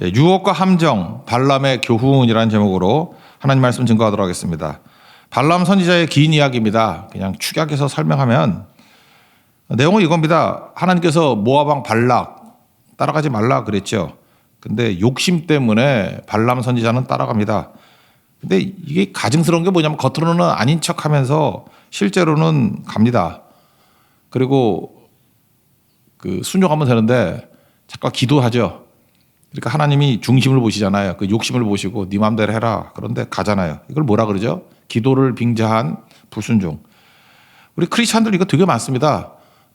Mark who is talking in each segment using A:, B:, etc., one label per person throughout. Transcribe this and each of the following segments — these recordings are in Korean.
A: 유혹과 함정, 발람의 교훈이라는 제목으로 하나님 말씀 증거하도록 하겠습니다. 발람 선지자의 긴 이야기입니다. 그냥 축약해서 설명하면 내용은 이겁니다. 하나님께서 모압 왕 발락 따라가지 말라 그랬죠. 근데 욕심 때문에 발람 선지자는 따라갑니다. 근데 이게 가증스러운 게 뭐냐면 겉으로는 아닌 척하면서 실제로는 갑니다. 그리고 순종하면 되는데 잠깐 기도하죠. 그러니까 하나님이 중심을 보시잖아요. 그 욕심을 보시고 네 마음대로 해라. 그런데 가잖아요. 이걸 뭐라 그러죠? 기도를 빙자한 불순종. 우리 크리스찬들 이거 되게 많습니다.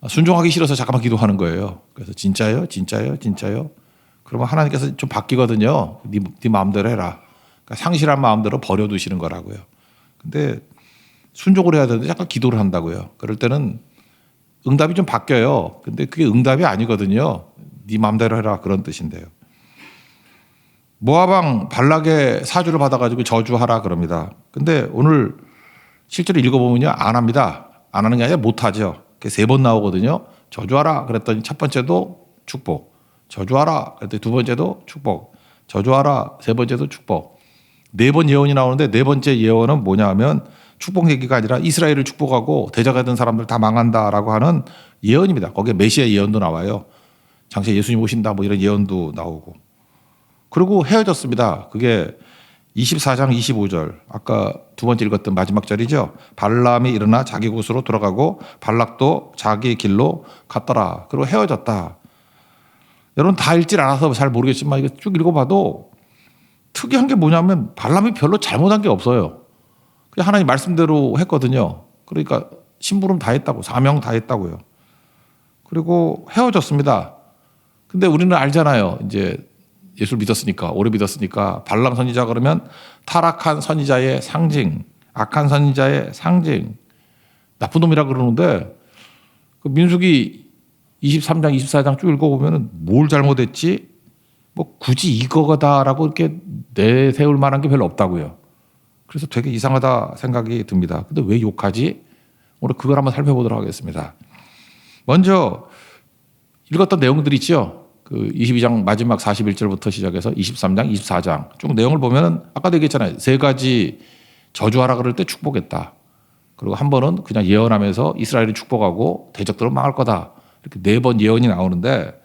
A: 순종하기 싫어서 잠깐만 기도하는 거예요. 그래서 진짜요? 진짜요? 진짜요? 그러면 하나님께서 좀 바뀌거든요. 네 마음대로 해라. 그러니까 상실한 마음대로 버려두시는 거라고요. 근데 순종을 해야 되는데 잠깐 기도를 한다고요. 그럴 때는 응답이 좀 바뀌어요. 근데 그게 응답이 아니거든요. 네 마음대로 해라. 그런 뜻인데요. 모압 왕 발락의 사주를 받아가지고 저주하라 그럽니다. 근데 오늘 실제로 읽어보면요. 안 합니다. 안 하는 게 아니라 못하죠. 3번 나오거든요. 저주하라 그랬더니 첫 번째도 축복. 저주하라 그랬더니 두 번째도 축복. 저주하라 세 번째도 축복. 4번 예언이 나오는데 4번째 예언은 뭐냐 하면 축복 얘기가 아니라 이스라엘을 축복하고 대적하던 된 사람들 다 망한다라고 하는 예언입니다. 거기에 메시아 예언도 나와요. 장세 예수님 오신다 뭐 이런 예언도 나오고. 그리고 헤어졌습니다. 그게 24장 25절. 아까 두 번째 읽었던 마지막 절이죠. 발람이 일어나 자기 곳으로 돌아가고 발락도 자기 길로 갔더라. 그리고 헤어졌다. 여러분 다 읽질 않아서 잘 모르겠지만 이거 쭉 읽어봐도 특이한 게 뭐냐면 발람이 별로 잘못한 게 없어요. 그냥 하나님 말씀대로 했거든요. 그러니까 심부름 다 했다고, 사명 다 했다고요. 그리고 헤어졌습니다. 근데 우리는 알잖아요. 이제 예수를 믿었으니까, 오래 믿었으니까 발람 선지자 그러면 타락한 선지자의 상징, 악한 선지자의 상징, 나쁜 놈이라 그러는데 그 민수기 23장, 24장 쭉 읽어보면 뭘 잘못했지? 뭐 굳이 이거다라고 이렇게 내세울 만한 게 별로 없다고요. 그래서 되게 이상하다 생각이 듭니다. 근데 왜 욕하지? 오늘 그걸 한번 살펴보도록 하겠습니다. 먼저 읽었던 내용들이 있죠. 그 22장 마지막 41절부터 시작해서 23장, 24장 쭉 내용을 보면 아까도 얘기했잖아요. 3가지 저주하라 그럴 때 축복했다. 그리고 한 번은 그냥 예언하면서 이스라엘이 축복하고 대적들은 망할 거다. 이렇게 4번 예언이 나오는데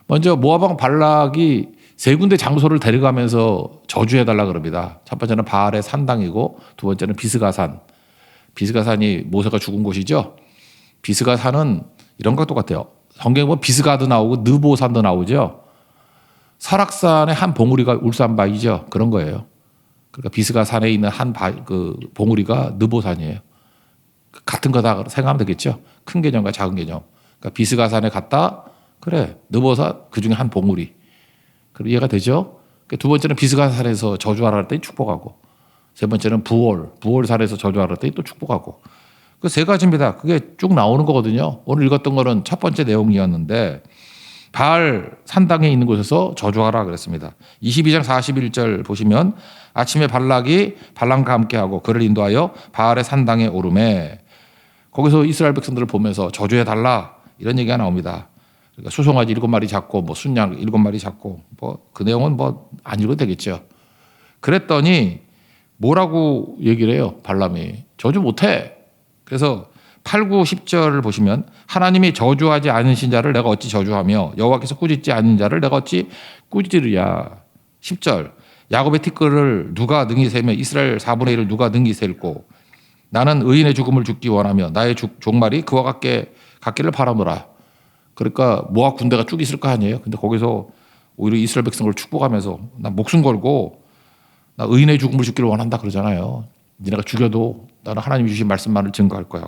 A: 먼저 모압 왕 발락이 3군데 장소를 데려가면서 저주해달라 그럽니다. 첫 번째는 바알의 산당이고 두 번째는 비스가산. 비스가산이 모세가 죽은 곳이죠. 비스가산은 이런 것도 같아요. 성경에 보면 비스가도 나오고 느보산도 나오죠. 설악산의 한 봉우리가 울산바위죠. 그런 거예요. 그러니까 비스가산에 있는 한 봉우리가 느보산이에요. 같은 거다 생각하면 되겠죠. 큰 개념과 작은 개념. 그러니까 비스가산에 갔다 그래 느보산 그중에 한 봉우리. 그럼 이해가 되죠? 그러니까 두 번째는 비스가산에서 저주하라 했더니 축복하고 세 번째는 부월산에서 저주하라 했더니 또 축복하고 그 3가지입니다. 그게 쭉 나오는 거거든요. 오늘 읽었던 거는 첫 번째 내용이었는데 바알 산당에 있는 곳에서 저주하라 그랬습니다. 22장 41절 보시면 아침에 발락이 발람과 함께하고 그를 인도하여 바알의 산당에 오르매 거기서 이스라엘 백성들을 보면서 저주해달라 이런 얘기가 나옵니다. 그러니까 수송아지 7마리 잡고 뭐 순양 7마리 잡고 뭐 그 내용은 뭐 안 읽어도 되겠죠. 그랬더니 뭐라고 얘기를 해요. 발람이 저주 못해. 그래서 8, 9, 10절을 보시면 하나님이 저주하지 않으신 자를 내가 어찌 저주하며 여호와께서 꾸짖지 않는 자를 내가 어찌 꾸짖으랴. 10절 야곱의 티끌을 누가 능히 세며 이스라엘 4분의 1을 누가 능히 셀고 나는 의인의 죽음을 죽기 원하며 나의 종말이 그와 같기를 바라노라. 그러니까 모압 군대가 쭉 있을 거 아니에요. 근데 거기서 오히려 이스라엘 백성을 축복하면서 나 목숨 걸고 나 의인의 죽음을 죽기를 원한다 그러잖아요. 니네가 죽여도 나는 하나님이 주신 말씀만을 증거할 거야.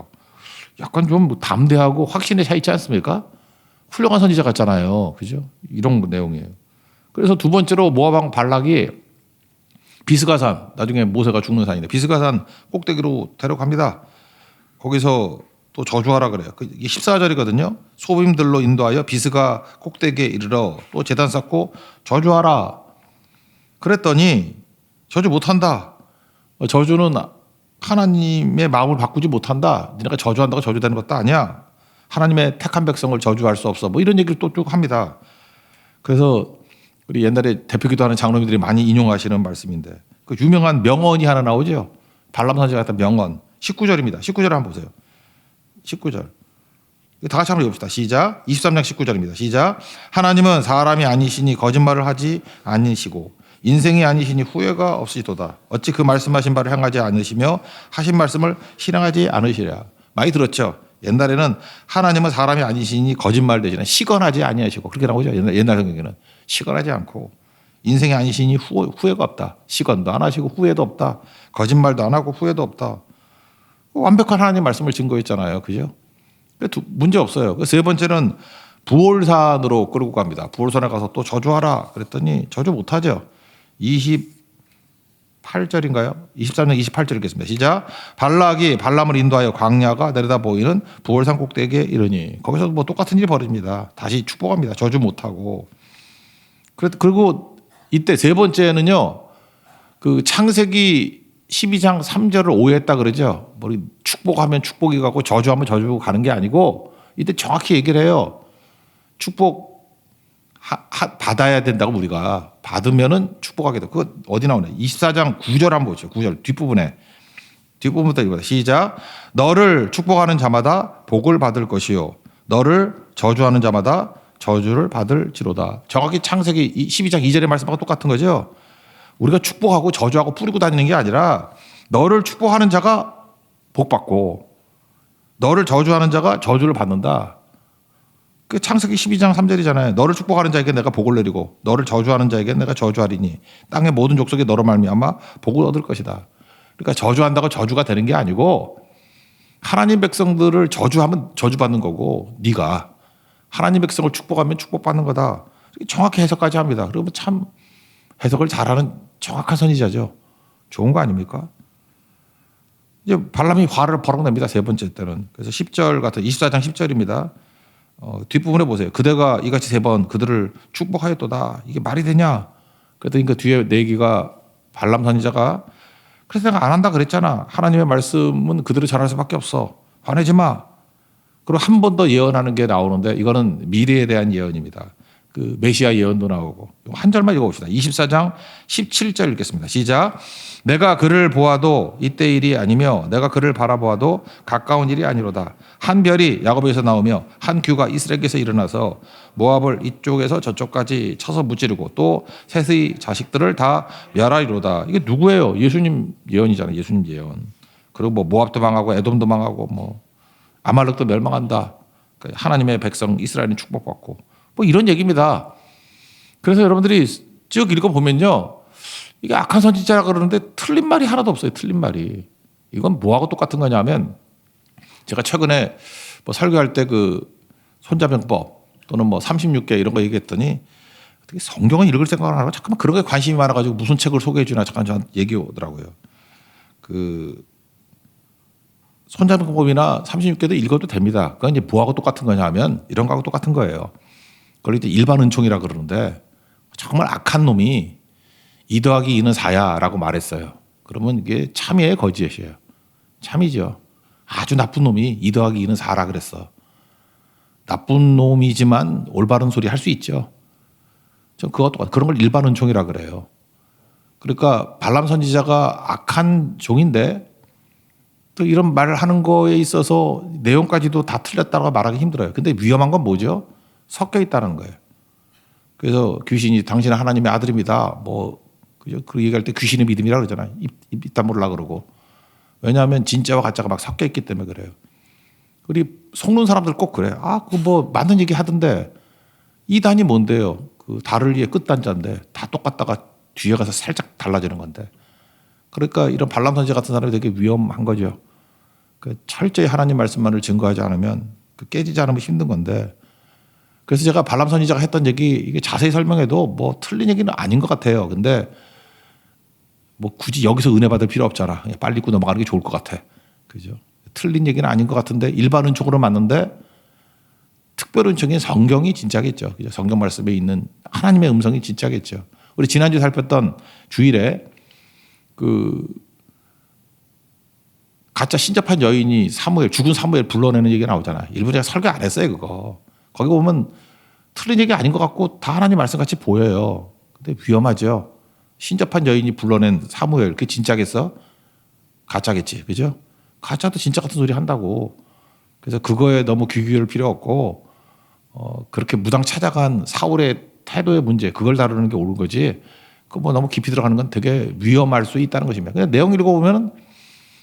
A: 약간 좀 담대하고 확신에 차 있지 않습니까? 훌륭한 선지자 같잖아요. 그죠? 이런 내용이에요. 그래서 두 번째로 모압 왕 발락이 비스가산, 나중에 모세가 죽는 산인데 비스가산 꼭대기로 데려갑니다. 거기서 또 저주하라 그래요. 이게 14절이거든요. 소빔들로 인도하여 비스가 꼭대기에 이르러 또 제단 쌓고 저주하라. 그랬더니 저주 못한다. 저주는 하나님의 마음을 바꾸지 못한다. 네가 저주한다고 저주되는 것도 아니야. 하나님의 택한 백성을 저주할 수 없어. 뭐 이런 얘기를 또 쭉 합니다. 그래서 우리 옛날에 대표기도 하는 장로님들이 많이 인용하시는 말씀인데 그 유명한 명언이 하나 나오죠. 발람 선지자가 했던 명언 19절입니다. 19절 한번 보세요. 19절. 다 같이 한번 읽읍시다. 시작. 23장 19절입니다. 시작. 하나님은 사람이 아니시니 거짓말을 하지 아니시고 인생이 아니시니 후회가 없으시도다. 어찌 그 말씀하신 바를 행하지 않으시며 하신 말씀을 실행하지 않으시랴. 많이 들었죠. 옛날에는 하나님은 사람이 아니시니 거짓말 대신에 시건하지 아니하시고 그렇게 나오죠. 옛날 성경에는 시건하지 않고 인생이 아니시니 후회가 없다. 시건도 안 하시고 후회도 없다. 거짓말도 안 하고 후회도 없다. 완벽한 하나님 말씀을 증거했잖아요. 그죠? 문제 없어요. 세 번째는 부올산으로 끌고 갑니다. 부올산에 가서 또 저주하라 그랬더니 저주 못하죠. 28절인가요? 23장 28절 읽겠습니다. 시작. 발락이 발람을 인도하여 광야가 내려다 보이는 부올산 꼭대기에 이르니 거기서 뭐 똑같은 일이 벌어집니다. 다시 축복합니다. 저주 못하고. 그리고 이때 세 번째는요. 그 창세기 12장 3절을 오해했다 그러죠. 뭐 축복하면 축복이 가고 저주하면 저주가 가는 게 아니고 이때 정확히 얘기를 해요. 축복 받아야 된다고 우리가 받으면은 축복하게 돼. 그거 어디 나오냐? 24장 9절 한번 보죠. 9절 뒷부분부터 읽어봐. 시작. 너를 축복하는 자마다 복을 받을 것이요 너를 저주하는 자마다 저주를 받을지로다. 정확히 창세기 12장 2절의 말씀하고 똑같은 거죠. 우리가 축복하고 저주하고 뿌리고 다니는 게 아니라 너를 축복하는 자가 복 받고 너를 저주하는 자가 저주를 받는다. 그 창세기 12장 3절이잖아요. 너를 축복하는 자에게 내가 복을 내리고 너를 저주하는 자에게 내가 저주하리니 땅의 모든 족속이 너로 말미암아 복을 얻을 것이다. 그러니까 저주한다고 저주가 되는 게 아니고 하나님 백성들을 저주하면 저주받는 거고 네가 하나님 백성을 축복하면 축복받는 거다. 정확히 해석까지 합니다. 그러면 참 해석을 잘하는 정확한 선지자죠. 좋은 거 아닙니까? 이제 발람이 화를 버럭 냅니다. 세 번째 때는. 그래서 10절 같은 24장 10절입니다. 뒷부분에 보세요. 그대가 이같이 세 번 그들을 축복하였도다. 이게 말이 되냐? 그랬더니 그 뒤에 내기가 발람 선지자가 그래서 내가 안 한다 그랬잖아. 하나님의 말씀은 그들을 전할 수밖에 없어. 화내지 마. 그리고 한 번 더 예언하는 게 나오는데 이거는 미래에 대한 예언입니다. 그 메시아 예언도 나오고 한 절만 읽어봅시다. 24장 17절 읽겠습니다. 시작. 내가 그를 보아도 이때 일이 아니며 내가 그를 바라보아도 가까운 일이 아니로다. 한 별이 야곱에서 나오며 한 규가 이스라엘에서 일어나서 모압을 이쪽에서 저쪽까지 쳐서 무찌르고 또 셋의 자식들을 다 멸하리로다. 이게 누구예요? 예수님 예언이잖아요. 예수님 예언. 그리고 뭐 모압도 망하고 에돔도 망하고 뭐 아말렉도 멸망한다. 하나님의 백성 이스라엘은 축복받고 뭐 이런 얘기입니다. 그래서 여러분들이 쭉 읽어보면요. 이게 악한 선지자라 그러는데 틀린 말이 하나도 없어요. 틀린 말이. 이건 뭐하고 똑같은 거냐면 제가 최근에 뭐 설교할 때 그 손자병법 또는 뭐 36개 이런 거 얘기했더니 어떻게 성경은 읽을 생각을 안 하고 잠깐만 그런 게 관심이 많아가지고 무슨 책을 소개해 주나 잠깐 저한테 얘기 오더라고요. 그 손자병법이나 36개도 읽어도 됩니다. 그건 이제 뭐하고 똑같은 거냐 하면 이런 거하고 똑같은 거예요. 그걸 이제 일반 은총이라 그러는데 정말 악한 놈이 2 더하기 2는 4야라고 말했어요. 그러면 이게 참이에요, 거짓이에요? 참이죠. 아주 나쁜 놈이 2 더하기 2는 4라 그랬어. 나쁜 놈이지만 올바른 소리 할 수 있죠. 전 그것도 똑같아요. 그런 걸 일반 은총이라 그래요. 그러니까 발람 선지자가 악한 종인데 또 이런 말을 하는 거에 있어서 내용까지도 다 틀렸다고 말하기 힘들어요. 근데 위험한 건 뭐죠? 섞여 있다는 거예요. 그래서 귀신이 당신은 하나님의 아들입니다. 뭐 그죠? 그 얘기할 때 귀신의 믿음이라 그러잖아요. 입 다물라 그러고. 왜냐하면 진짜와 가짜가 막 섞여 있기 때문에 그래요. 우리 속는 사람들 꼭 그래. 아, 그 뭐 맞는 얘기 하던데 이 단이 뭔데요? 그 달을 위해 끝단자인데 다 똑같다가 뒤에 가서 살짝 달라지는 건데. 그러니까 이런 발람 선지자 같은 사람이 되게 위험한 거죠. 그 철저히 하나님 말씀만을 증거하지 않으면 그 깨지지 않으면 힘든 건데. 그래서 제가 발람 선지자가 했던 얘기 이게 자세히 설명해도 뭐 틀린 얘기는 아닌 것 같아요. 근데 뭐 굳이 여기서 은혜 받을 필요 없잖아. 그냥 빨리 읽고 넘어가는 게 좋을 것 같아. 그죠? 틀린 얘기는 아닌 것 같은데 일반 은총으로 맞는데 특별 은총인 성경이 진짜겠죠. 그죠? 성경 말씀에 있는 하나님의 음성이 진짜겠죠. 우리 지난주에 살폈던 주일에 그 가짜 신접한 여인이 죽은 사무엘 불러내는 얘기가 나오잖아요. 일부 제가 설교 안 했어요, 그거. 거기 보면 틀린 얘기 아닌 것 같고 다 하나님 말씀 같이 보여요. 근데 위험하죠. 신접한 여인이 불러낸 사무엘, 그게 진짜겠어? 가짜겠지, 그죠? 가짜도 진짜 같은 소리 한다고. 그래서 그거에 너무 귀 기울일 필요 없고 그렇게 무당 찾아간 사울의 태도의 문제, 그걸 다루는 게 옳은 거지. 그 뭐 너무 깊이 들어가는 건 되게 위험할 수 있다는 것입니다. 그냥 내용 읽어보면은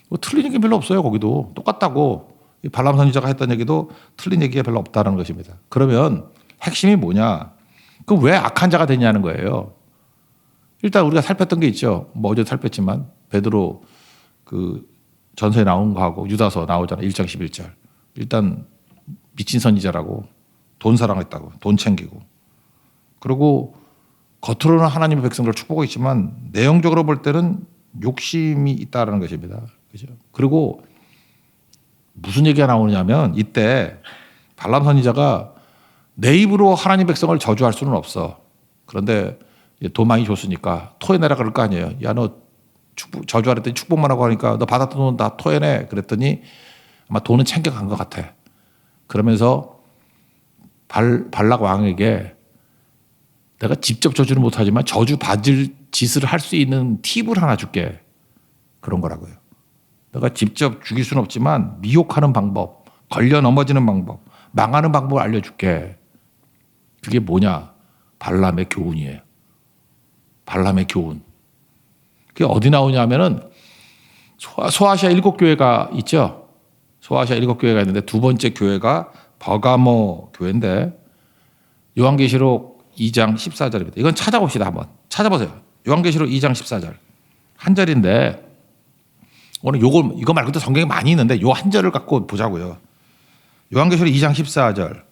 A: 뭐 틀린 얘기 별로 없어요. 거기도 똑같다고. 발람 선지자가 했던 얘기도 틀린 얘기가 별로 없다는 것입니다. 그러면 핵심이 뭐냐? 그 왜 악한 자가 되냐는 거예요. 일단 우리가 살폈던 게 있죠. 뭐 어제 살폈지만 베드로 그 전서에 나온 거하고 유다서 나오잖아. 1장 11절. 일단 미친 선지자라고 돈 사랑했다고 돈 챙기고 그리고 겉으로는 하나님의 백성들을 축복하고 있지만 내용적으로 볼 때는 욕심이 있다는 것입니다. 그죠? 그리고 무슨 얘기가 나오냐면 이때 발람 선지자가 내 입으로 하나님 백성을 저주할 수는 없어. 그런데 돈 많이 줬으니까 토해내라 그럴 거 아니에요. 야, 너 저주하랬더니 축복만 하고 하니까 너 받았던 돈 다 토해내. 그랬더니 아마 돈은 챙겨간 것 같아. 그러면서 발락 왕에게 내가 직접 저주는 못하지만 저주 받을 짓을 할 수 있는 팁을 하나 줄게. 그런 거라고요. 내가 직접 죽일 수는 없지만 미혹하는 방법, 걸려 넘어지는 방법, 망하는 방법을 알려줄게. 그게 뭐냐? 발람의 교훈이에요. 발람의 교훈. 그게 어디 나오냐면은 소아시아 7교회가 있죠. 소아시아 7교회가 있는데 두 번째 교회가 버가모 교회인데 요한계시록 2장 14절입니다. 이건 찾아봅시다. 한번 찾아보세요. 요한계시록 2장 14절 한 절인데 오늘 이거 말고도 성경에 많이 있는데 요 한 절을 갖고 보자고요. 요한계시록 2장 14절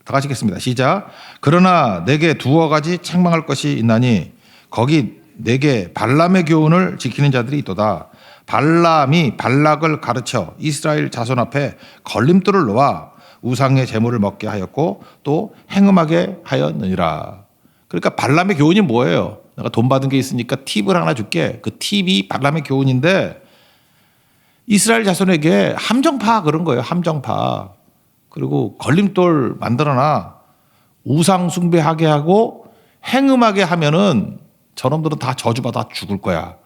A: 다 같이 읽겠습니다. 시작. 그러나 내게 두어 가지 책망할 것이 있나니 거기 내게 발람의 교훈을 지키는 자들이 있도다. 발람이 발락을 가르쳐 이스라엘 자손 앞에 걸림돌을 놓아 우상의 제물을 먹게 하였고 또 행음하게 하였느니라. 그러니까 발람의 교훈이 뭐예요? 내가 돈 받은 게 있으니까 팁을 하나 줄게. 그 팁이 발람의 교훈인데 이스라엘 자손에게 함정파 그런 거예요. 함정파. 그리고 걸림돌 만들어놔 우상 숭배하게 하고 행음하게 하면은 저놈들은 다 저주받아 죽을 거야.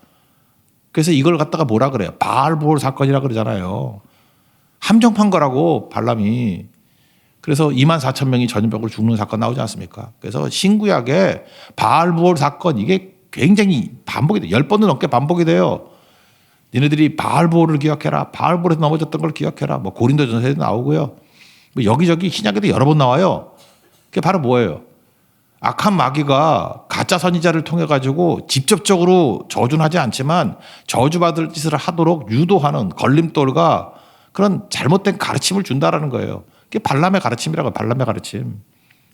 A: 그래서 이걸 갖다가 뭐라 그래요? 바알보올 사건이라 그러잖아요. 함정판 거라고 발람이. 그래서 24,000명이 전염병으로 죽는 사건 나오지 않습니까? 그래서 신구약에 바알보올 사건 이게 굉장히 반복이 돼요. 10번도 넘게 반복이 돼요. 니네들이 바알보올을 기억해라. 바알보올에서 넘어졌던 걸 기억해라. 뭐 고린도전서에도 나오고요. 뭐 여기저기 신약에도 여러 번 나와요. 그게 바로 뭐예요? 악한 마귀가 가짜 선지자를 통해 가지고 직접적으로 저주는 하지 않지만 저주받을 짓을 하도록 유도하는 걸림돌과 그런 잘못된 가르침을 준다라는 거예요. 그게 발람의 가르침이라고. 발람의 가르침.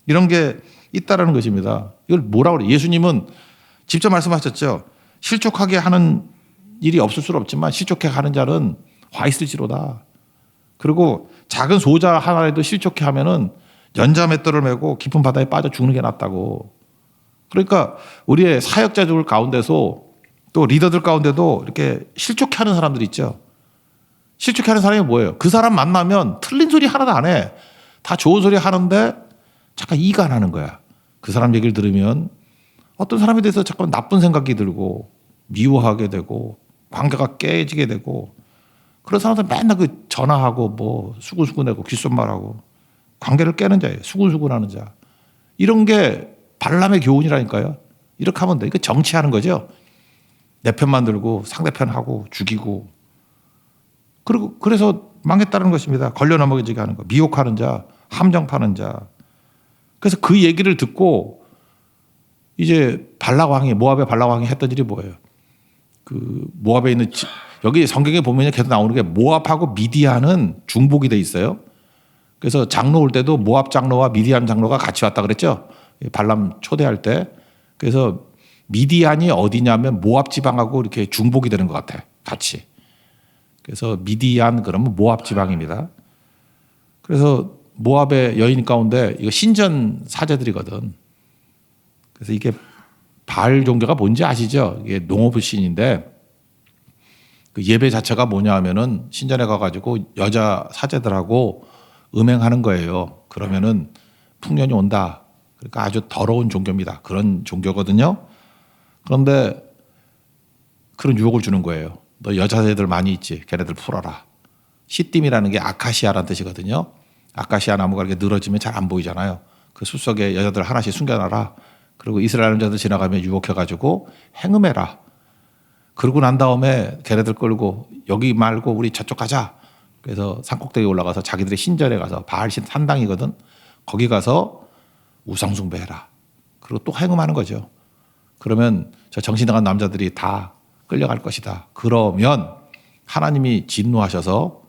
A: 이런 게 있다라는 것입니다. 이걸 뭐라고 그래요? 예수님은 직접 말씀하셨죠. 실족하게 하는 일이 없을 수는 없지만 실족해 하는 자는 화 있을지로다. 그리고 작은 소자 하나라도 실족해 하면은 연자맷돌을 메고 깊은 바다에 빠져 죽는 게 낫다고. 그러니까 우리의 사역자들 가운데서 또 리더들 가운데도 이렇게 실족해 하는 사람들이 있죠. 실족해 하는 사람이 뭐예요? 그 사람 만나면 틀린 소리 하나도 안 해. 다 좋은 소리 하는데 잠깐 이가 안 하는 거야. 그 사람 얘기를 들으면 어떤 사람에 대해서 잠깐 나쁜 생각이 들고 미워하게 되고 관계가 깨지게 되고 그런 사람들 맨날 그 전화하고 뭐 수근수근하고 귓속말하고 관계를 깨는 자예요. 수근수근하는 자. 이런 게 발람의 교훈이라니까요. 이렇게 하면 돼. 이거 정치하는 거죠. 내 편만 들고 상대편하고 죽이고. 그리고 그래서 망했다는 것입니다. 걸려 넘어지게 하는 거. 미혹하는 자, 함정 파는 자. 그래서 그 얘기를 듣고 이제 발락 왕이 모압의 발락 왕이 했던 일이 뭐예요? 그 모압에 있는 여기 성경에 보면 계속 나오는 게 모압하고 미디안은 중복이 돼 있어요. 그래서 장로 올 때도 모압 장로와 미디안 장로가 같이 왔다 그랬죠. 발람 초대할 때. 그래서 미디안이 어디냐면 모압 지방하고 이렇게 중복이 되는 것 같아. 같이. 그래서 미디안 그러면 모압 지방입니다. 그래서 모압의 여인 가운데 이거 신전 사제들이거든. 그래서 이게 바알 종교가 뭔지 아시죠? 이게 농업 신인데 그 예배 자체가 뭐냐 하면은 신전에 가가지고 여자 사제들하고 음행하는 거예요. 그러면은 풍년이 온다. 그러니까 아주 더러운 종교입니다. 그런 종교거든요. 그런데 그런 유혹을 주는 거예요. 너 여자애들 많이 있지. 걔네들 풀어라. 시딤이라는 게 아카시아라는 뜻이거든요. 아카시아 나무가 이렇게 늘어지면 잘 안 보이잖아요. 그 숲속에 여자들 하나씩 숨겨놔라. 그리고 이스라엘 남자들 지나가면 유혹해가지고 행음해라. 그러고 난 다음에 걔네들 끌고 여기 말고 우리 저쪽 가자. 그래서 산꼭대기에 올라가서 자기들의 신전에 가서 바알 신 산당이거든. 거기 가서 우상 숭배해라. 그리고 또 행음하는 거죠. 그러면 저 정신 나간 남자들이 다 끌려갈 것이다. 그러면 하나님이 진노하셔서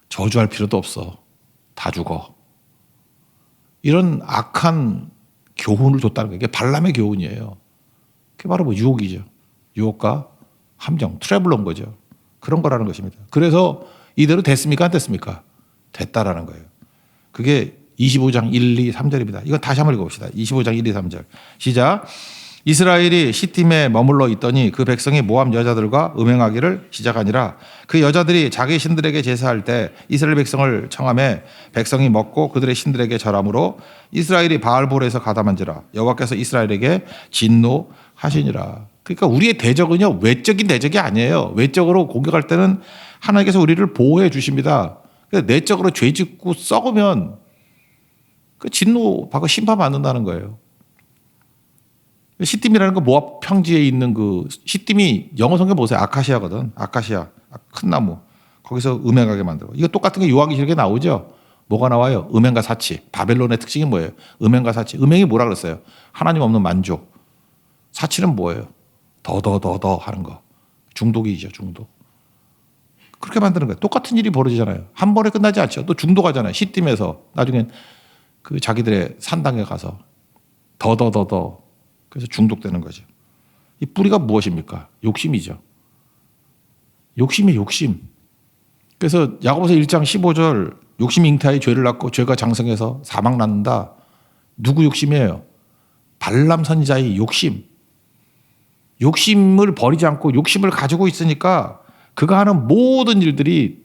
A: 저주할 필요도 없어. 다 죽어. 이런 악한 교훈을 줬다는 거예요. 이게 발람의 교훈이에요. 그게 바로 뭐 유혹이죠. 유혹과 함정, 트래블 온 거죠. 그런 거라는 것입니다. 그래서 이대로 됐습니까? 안 됐습니까? 됐다라는 거예요. 그게 25장 1, 2, 3절입니다. 이거 다시 한번 읽어봅시다. 25장 1, 2, 3절. 시작. 이스라엘이 시딤에 머물러 있더니 그 백성이 모압 여자들과 음행하기를 시작하니라. 그 여자들이 자기 신들에게 제사할 때 이스라엘 백성을 청하매 백성이 먹고 그들의 신들에게 절함으로 이스라엘이 바알볼에서 가담한지라. 여호와께서 이스라엘에게 진노하시니라. 그러니까 우리의 대적은요, 외적인 대적이 아니에요. 외적으로 공격할 때는 하나님께서 우리를 보호해 주십니다. 내적으로 죄 짓고 썩으면 그 진노받고 심판받는다는 거예요. 시딤이라는 거 모압 평지에 있는 그 시딤이 영어 성경 보세요. 아카시아거든. 아카시아. 큰 나무. 거기서 음행하게 만들고. 이거 똑같은 게 요한계시록에 나오죠. 뭐가 나와요? 음행과 사치. 바벨론의 특징이 뭐예요? 음행과 사치. 음행이 뭐라 그랬어요? 하나님 없는 만족. 사치는 뭐예요? 더 하는 거. 중독이죠. 중독. 그렇게 만드는 거예요. 똑같은 일이 벌어지잖아요. 한 번에 끝나지 않죠. 또 중독하잖아요. 시딤에서 나중엔 그 자기들의 산당에 가서 더 그래서 중독되는 거죠. 이 뿌리가 무엇입니까? 욕심이죠. 욕심이 욕심. 그래서 야고보서 1장 15절 욕심이 잉태하여 죄를 낳고 죄가 장성해서 사망 낳는다. 누구 욕심이에요? 발람 선지자의 욕심. 욕심을 버리지 않고 욕심을 가지고 있으니까 그가 하는 모든 일들이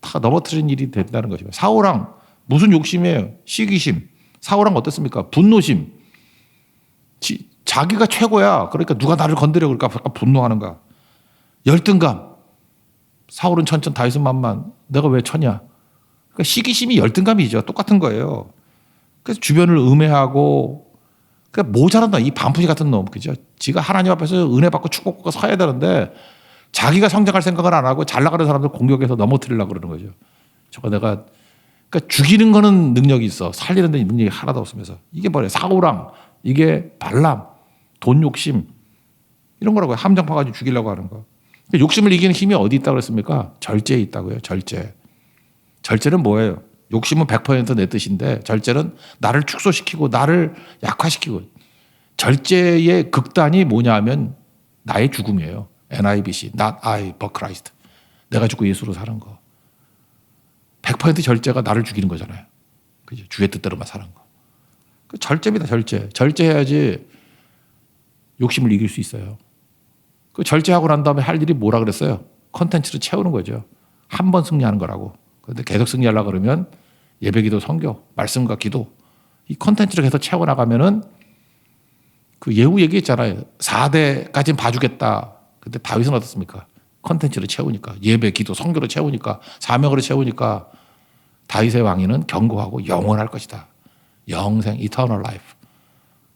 A: 다 넘어뜨린 일이 된다는 것입니다. 사울왕 무슨 욕심이에요? 시기심. 사울왕 어떻습니까? 분노심. 자기가 최고야. 그러니까 누가 나를 건드려 그러니까 분노하는 거야. 열등감. 사울은 천천 다윗은 만만. 내가 왜 천이야? 그러니까 시기심이 열등감이죠. 똑같은 거예요. 그래서 주변을 음해하고 그러니까 모자란다. 이 반푼이 같은 놈. 그죠? 지가 하나님 앞에서 은혜 받고 축복받고 서야 되는데 자기가 성장할 생각을 안 하고 잘 나가는 사람들 공격해서 넘어뜨리려고 그러는 거죠. 저거 내가 그러니까 죽이는 거는 능력이 있어. 살리는 데 능력이 하나도 없으면서. 이게 뭐예요? 사울왕. 이게 발람. 돈 욕심. 이런 거라고요. 함정 파가지고 죽이려고 하는 거. 욕심을 이기는 힘이 어디 있다고 그랬습니까? 절제에 있다고요. 절제. 절제는 뭐예요? 욕심은 100%내 뜻인데 절제는 나를 축소시키고 나를 약화시키고 절제의 극단이 뭐냐 하면 나의 죽음이에요. NIBC. Not I, but Christ. 내가 죽고 예수로 사는 거. 100% 절제가 나를 죽이는 거잖아요. 그죠? 주의 뜻대로만 사는 거. 그 절제입니다. 절제. 절제해야지 욕심을 이길 수 있어요. 그 절제하고 난 다음에 할 일이 뭐라 그랬어요? 컨텐츠를 채우는 거죠. 한 번 승리하는 거라고. 그런데 계속 승리하려고 그러면 예배기도 선교, 말씀과 기도 이 컨텐츠를 계속 채워나가면은 그 예후 얘기했잖아요. 4대까지는 봐주겠다. 근데 다윗은 어떻습니까? 컨텐츠를 채우니까 예배, 기도, 선교로 채우니까 사명으로 채우니까 다윗의 왕위는 견고하고 영원할 것이다. 영생, eternal life.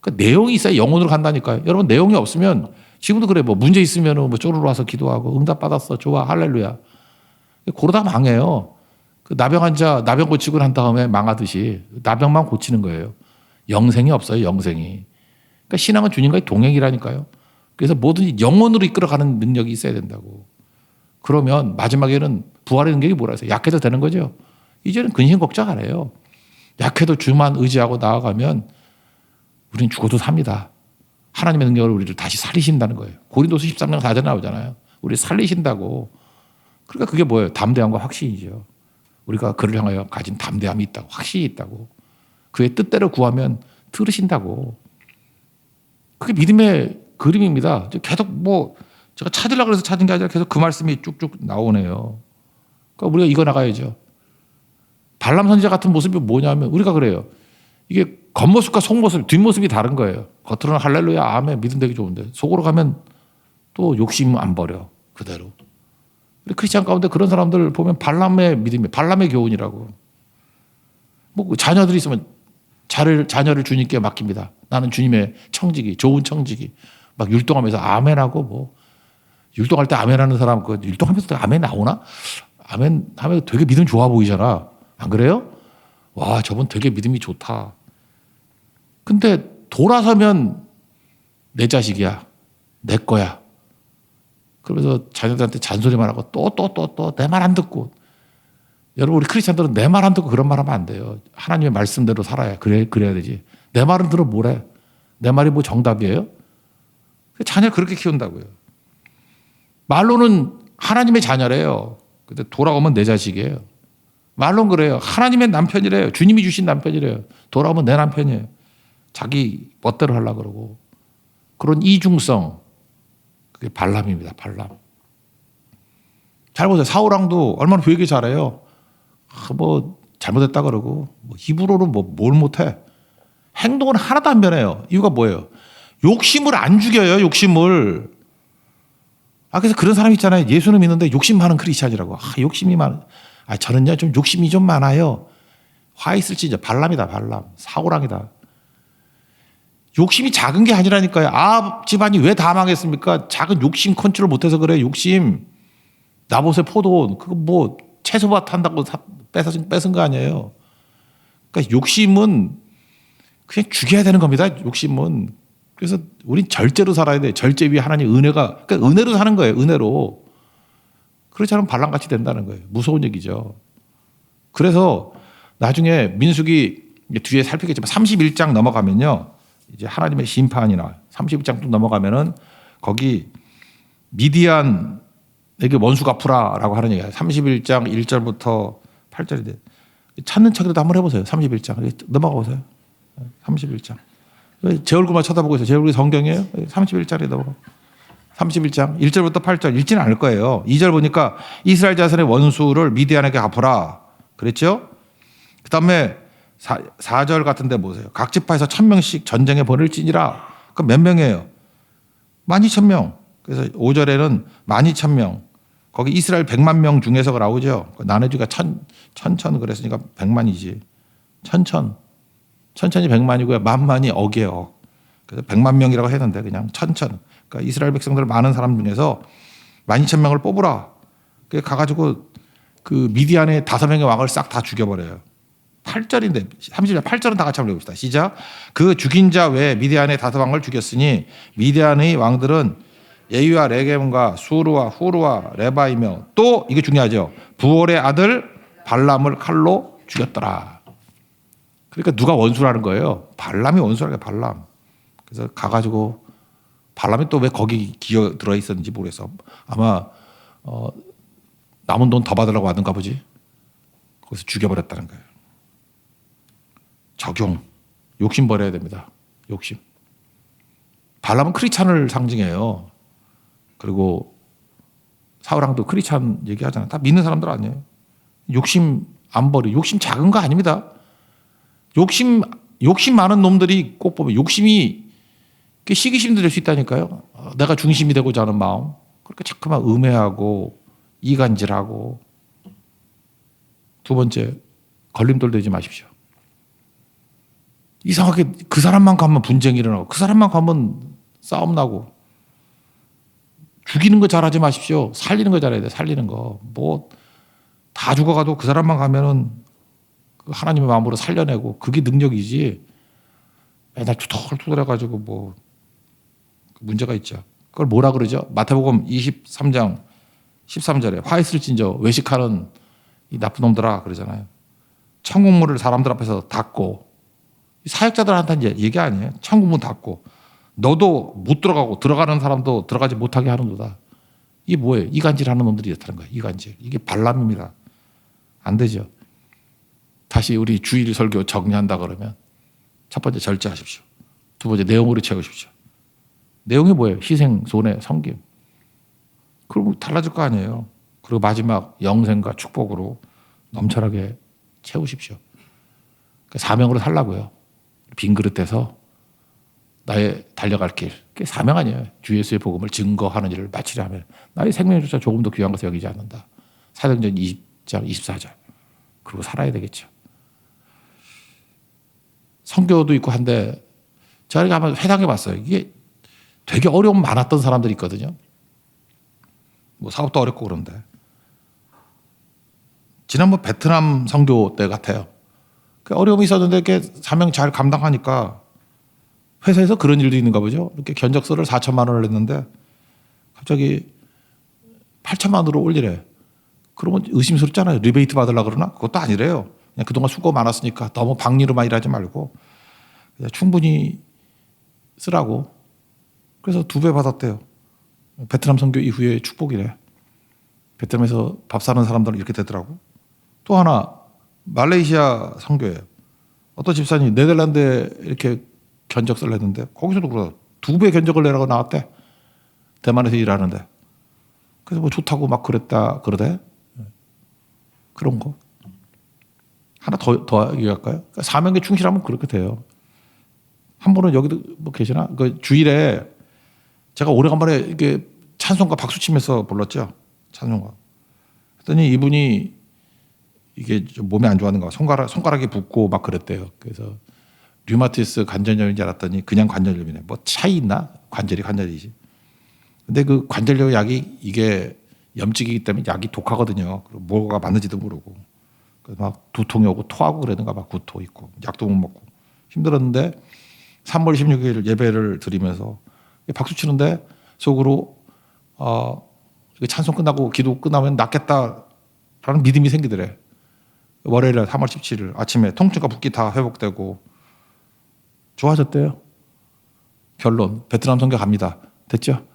A: 그 내용이 있어야 영혼으로 간다니까요. 여러분 내용이 없으면 지금도 그래. 뭐 문제 있으면 뭐 쪼르르 와서 기도하고 응답 받았어. 좋아. 할렐루야. 그러다 망해요. 그 나병 환자 나병 고치고 난 다음에 망하듯이 나병만 고치는 거예요. 영생이 없어요. 영생이. 그러니까 신앙은 주님과의 동행이라니까요. 그래서 뭐든지 영혼으로 이끌어가는 능력이 있어야 된다고. 그러면 마지막에는 부활의 능력이 뭐라 해서 약해도 되는 거죠. 이제는 근심 걱정 안 해요. 약해도 주만 의지하고 나아가면 우리는 죽어도 삽니다. 하나님의 능력을 우리를 다시 살리신다는 거예요. 고린도서 13장 4절에 나오잖아요. 우리 살리신다고. 그러니까 그게 뭐예요? 담대함과 확신이죠. 우리가 그를 향하여 가진 담대함이 있다고. 확신이 있다고. 그의 뜻대로 구하면 들으신다고. 그게 믿음의 그림입니다. 계속 뭐 제가 찾으려고 해서 찾은 게 아니라 계속 그 말씀이 쭉쭉 나오네요. 그러니까 우리가 이거 나가야죠. 발람 선지자 같은 모습이 뭐냐면 우리가 그래요. 이게 겉모습과 속모습, 뒷모습이 다른 거예요. 겉으로는 할렐루야, 아멘, 믿음 되게 좋은데 속으로 가면 또 욕심 안 버려 그대로. 크리스찬 가운데 그런 사람들 보면 발람의 믿음이, 발람의 교훈이라고. 뭐 자녀들이 있으면 자녀를 주님께 맡깁니다. 나는 주님의 청지기, 좋은 청지기. 막 율동하면서 아멘하고 뭐 율동할 때 아멘하는 사람 그 율동하면서 아멘 나오나? 아멘 하면 되게 믿음 좋아 보이잖아. 안 그래요? 와, 저분 되게 믿음이 좋다. 근데 돌아서면 내 자식이야, 내 거야. 그러면서 자녀들한테 잔소리만 하고 또 내 말 안 듣고. 여러분, 우리 크리스찬들은 내 말 안 듣고 그런 말 하면 안 돼요. 하나님의 말씀대로 살아야 그래야 되지. 내 말은 들어 뭐래? 내 말이 뭐 정답이에요? 자녀를 그렇게 키운다고요. 말로는 하나님의 자녀래요. 근데 돌아오면 내 자식이에요. 말로는 그래요. 하나님의 남편이래요. 주님이 주신 남편이래요. 돌아오면 내 남편이에요. 자기 멋대로 하려고 그러고. 그런 이중성, 그게 발람입니다. 발람. 잘 보세요. 사울왕도 얼마나 회개 잘해요. 뭐 잘못했다 그러고 뭐 입으로는 뭘 못해. 행동은 하나도 안 변해요. 이유가 뭐예요? 욕심을 안 죽여요. 욕심을. 그래서 그런 사람 있잖아요. 예수는 믿는데 욕심 많은 크리스찬이라고. 욕심이 많은. 저는요 좀 욕심이 좀 많아요. 화 있을지 발람이다. 발람. 사울왕이다. 욕심이 작은 게 아니라니까요. 집안이 왜 다 망했습니까? 작은 욕심 컨트롤 못해서 그래. 욕심. 나봇의 포도원 그거 뭐 채소밭 한다고 뺏은 거 아니에요. 그러니까 욕심은 그냥 죽여야 되는 겁니다. 욕심은. 그래서 우린 절제로 살아야 돼. 절제 위에 하나님 은혜가, 그러니까 은혜로 사는 거예요. 은혜로. 그렇지 않으면 발람같이 된다는 거예요. 무서운 얘기죠. 그래서 나중에 민수기 뒤에 살피겠지만 31장 넘어가면요. 이제 하나님의 심판이나 31장 좀 넘어가면은 거기 미디안에게 원수 갚으라라고 하는 얘기예요. 31장 1절부터 8절인데 찾는 척이라도 한번 해보세요. 31장 넘어가 보세요. 31장. 제 얼굴만 쳐다보고 있어요. 제 얼굴이 성경이에요? 31장에 넘어가. 31장 1절부터 8절 읽지는 않을 거예요. 2절 보니까 이스라엘 자손의 원수를 미디안에게 갚으라 그랬죠. 그 다음에 4절 같은 데 보세요. 각 지파에서 1000명씩 전쟁에 보낼지니라. 그럼 몇 명이에요? 12,000명. 그래서 5절에는 12,000명. 거기 이스라엘 100만 명 중에서가 나오죠. 나눠주기가 천천 그랬으니까 100만이지. 천천이 100만이고요. 만만이 억이에요. 그래서 100만 명이라고 했는데 그냥 천천. 그러니까 이스라엘 백성들 많은 사람 중에서 12,000명을 뽑으라. 그래 가가지고 그 미디안의 5명의 왕을 싹 다 죽여버려요. 8절인데 30절 8절은 다 같이 한번 해봅시다. 시작. 그 죽인 자 외에 미디안의 5왕을 죽였으니 미디안의 왕들은 예유와 레겜과 수르와 후르와 레바이며 또 이게 중요하죠. 부올의 아들 발람을 칼로 죽였더라. 그러니까 누가 원수라는 거예요? 발람이 원수라는 거예요. 발람. 그래서 가가지고 발람이 또 왜 거기 기어 들어 있었는지 모르겠어. 아마 남은 돈 더 받으려고 하던가 보지. 거기서 죽여버렸다는 거예요. 적용. 욕심 버려야 됩니다. 욕심. 발람은 크리스찬을 상징해요. 그리고 사울왕도 크리스찬 얘기하잖아요. 다 믿는 사람들 아니에요. 욕심 안 버려. 욕심 작은 거 아닙니다. 욕심 많은 놈들이 꼭 보면 욕심이 시기심도 될 수 있다니까요. 내가 중심이 되고자 하는 마음. 그렇게 자꾸만 음해하고 이간질하고. 두 번째, 걸림돌 되지 마십시오. 이상하게 그 사람만 가면 분쟁이 일어나고 그 사람만 가면 싸움 나고. 죽이는 거 잘하지 마십시오. 살리는 거 잘해야 돼. 살리는 거. 뭐 다 죽어가도 그 사람만 가면은 하나님의 마음으로 살려내고 그게 능력이지. 맨날 투덜투덜해가지고 뭐 문제가 있죠. 그걸 뭐라 그러죠? 마태복음 23장 13절에 화 있을진저 외식하는 이 나쁜 놈들아 그러잖아요. 천국문을 사람들 앞에서 닫고 사역자들한테 얘기 아니에요. 천국문 닫고 너도 못 들어가고 들어가는 사람도 들어가지 못하게 하는도다. 이게 뭐예요? 이간질하는 놈들이 있다는 거예요. 이간질. 이게 발람입니다. 안 되죠. 다시 우리 주일 설교 정리한다 그러면 첫 번째 절제하십시오. 두 번째 내용으로 채우십시오. 내용이 뭐예요? 희생, 손해, 섬김. 그럼 달라질 거 아니에요. 그리고 마지막 영생과 축복으로 넘쳐나게 채우십시오. 사명으로 살라고요. 빈 그릇에서 나의 달려갈 길, 그게 사명 아니에요. 주 예수의 복음을 증거하는 일을 마치려 하면 나의 생명조차 조금 더 귀한 것을 여기지 않는다. 사도행전 20장 24절. 그리고 살아야 되겠죠. 선교도 있고 한데 제가 한번 회당해 봤어요. 이게 되게 어려움 많았던 사람들이 있거든요. 뭐 사업도 어렵고 그런데 지난번 베트남 선교 때 같아요. 어려움이 있었는데 이렇게 사명 잘 감당하니까 회사에서 그런 일도 있는가 보죠. 이렇게 견적서를 4천만 원을 냈는데 갑자기 8천만 원으로 올리래. 그러면 의심스럽잖아요. 리베이트 받으려고 그러나? 그것도 아니래요. 그냥 그동안 수고 많았으니까 너무 박리로만 일하지 말고 그냥 충분히 쓰라고. 그래서 2배 받았대요. 베트남 선교 이후에 축복이래. 베트남에서 밥 사는 사람들은 이렇게 되더라고. 또 하나 말레이시아 선교예요. 어떤 집사님이 네덜란드에 이렇게 견적서를 냈는데 거기서도 그러다 2배 견적을 내라고 나왔대. 대만에서 일하는데. 그래서 뭐 좋다고 막 그랬다 그러대. 그런 거. 하나 더 얘기할까요? 그러니까 사명에 충실하면 그렇게 돼요. 한 분은 여기도 뭐 계시나? 그 주일에 제가 오래간만에 이렇게 찬송가 박수 치면서 불렀죠. 찬송가. 그랬더니 이분이 이게 좀 몸이 안 좋아하는가 봐. 손가락이 붓고 막 그랬대요. 그래서 류마티스 관절염인 줄 알았더니 그냥 관절염이네. 뭐 차이 있나? 관절이 관절이지. 근데 그 관절염 약이 이게 염증이기 때문에 약이 독하거든요. 뭐가 맞는지도 모르고. 그래서 막 두통이 오고 토하고 그러는가 봐. 구토 있고. 약도 못 먹고. 힘들었는데 3월 16일 예배를 드리면서 박수 치는데 속으로 찬송 끝나고 기도 끝나면 낫겠다라는 믿음이 생기더래. 월요일에 3월 17일 아침에 통증과 붓기 다 회복되고 좋아졌대요. 결론 베트남 선교 갑니다. 됐죠?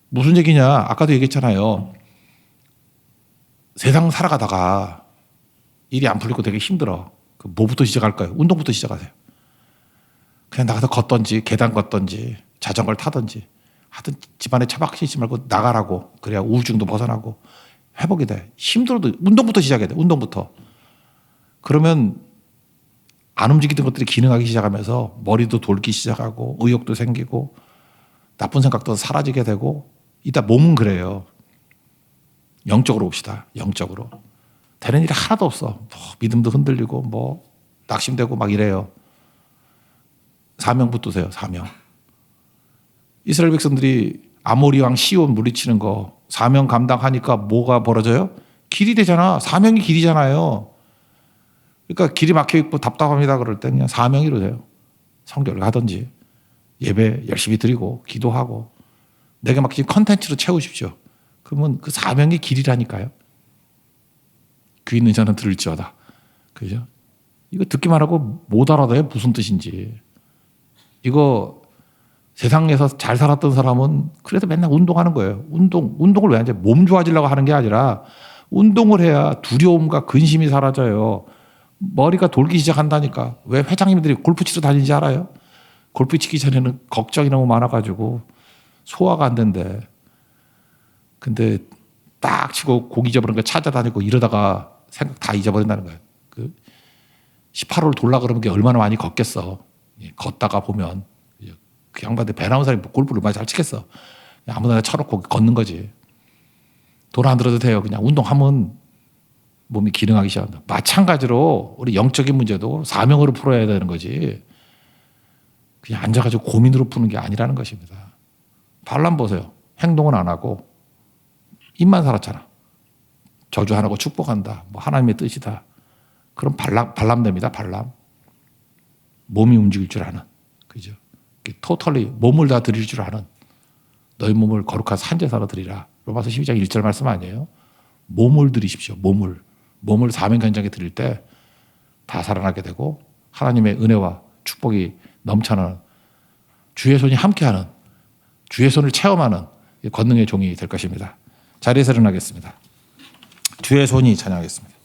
A: 무슨 얘기냐? 아까도 얘기했잖아요. 세상 살아가다가 일이 안 풀리고 되게 힘들어. 뭐부터 시작할까요? 운동부터 시작하세요. 그냥 나가서 걷던지 계단 걷던지 자전거를 타던지 하여튼 집안에 처박히지 말고 나가라고. 그래야 우울증도 벗어나고 회복이 돼. 힘들어도 운동부터 시작해야 돼. 운동부터. 그러면 안 움직이던 것들이 기능하기 시작하면서 머리도 돌기 시작하고 의욕도 생기고 나쁜 생각도 사라지게 되고 이따 몸은 그래요. 영적으로 봅시다. 영적으로. 되는 일이 하나도 없어. 뭐 믿음도 흔들리고 뭐 낙심되고 막 이래요. 사명 붙드세요. 사명. 이스라엘 백성들이 아모리 왕 시온 물리치는 거 사명 감당하니까 뭐가 벌어져요? 길이 되잖아. 사명이 길이잖아요. 그러니까 길이 막혀있고 답답합니다. 그럴 때 그냥 사명이로 돼요. 성결을 하든지 예배 열심히 드리고 기도하고 내게 맡긴 컨텐츠로 채우십시오. 그러면 그 사명이 길이라니까요. 귀 있는 자는 들을지어다. 그죠? 이거 듣기만 하고 못 알아봐요. 무슨 뜻인지. 이거 세상에서 잘 살았던 사람은 그래도 맨날 운동하는 거예요. 운동을 왜 하는지 몸 좋아지려고 하는 게 아니라 운동을 해야 두려움과 근심이 사라져요. 머리가 돌기 시작한다니까. 왜 회장님들이 골프 치러 다니는지 알아요? 골프 치기 전에는 걱정이 너무 많아가지고 소화가 안 된대. 근데 딱 치고 공 잊어버린 거 찾아다니고 이러다가 생각 다 잊어버린다는 거예요. 18홀 돌라 그러면 게 얼마나 많이 걷겠어. 걷다가 보면 그 양반들 배 나온 사람이 골프를 얼마나 잘 치겠어. 아무나 쳐놓고 걷는 거지. 돈 안 들어도 돼요. 그냥 운동하면 몸이 기능하기 시작한다. 마찬가지로 우리 영적인 문제도 사명으로 풀어야 되는 거지. 그냥 앉아가지고 고민으로 푸는 게 아니라는 것입니다. 발람 보세요. 행동은 안 하고 입만 살았잖아. 저주 안 하고 축복한다. 뭐 하나님의 뜻이다. 그럼 발람됩니다. 발람. 몸이 움직일 줄 아는. 그죠? 토털리 몸을 다 드릴 줄 아는. 너희 몸을 거룩한 산제사로 드리라. 로마서 12장 1절 말씀 아니에요? 몸을 드리십시오. 몸을 사명 현장에 드릴 때 다 살아나게 되고 하나님의 은혜와 축복이 넘쳐나는 주의 손이 함께하는 주의 손을 체험하는 권능의 종이 될 것입니다. 자리에서 일어나겠습니다. 주의 손이 찬양하겠습니다.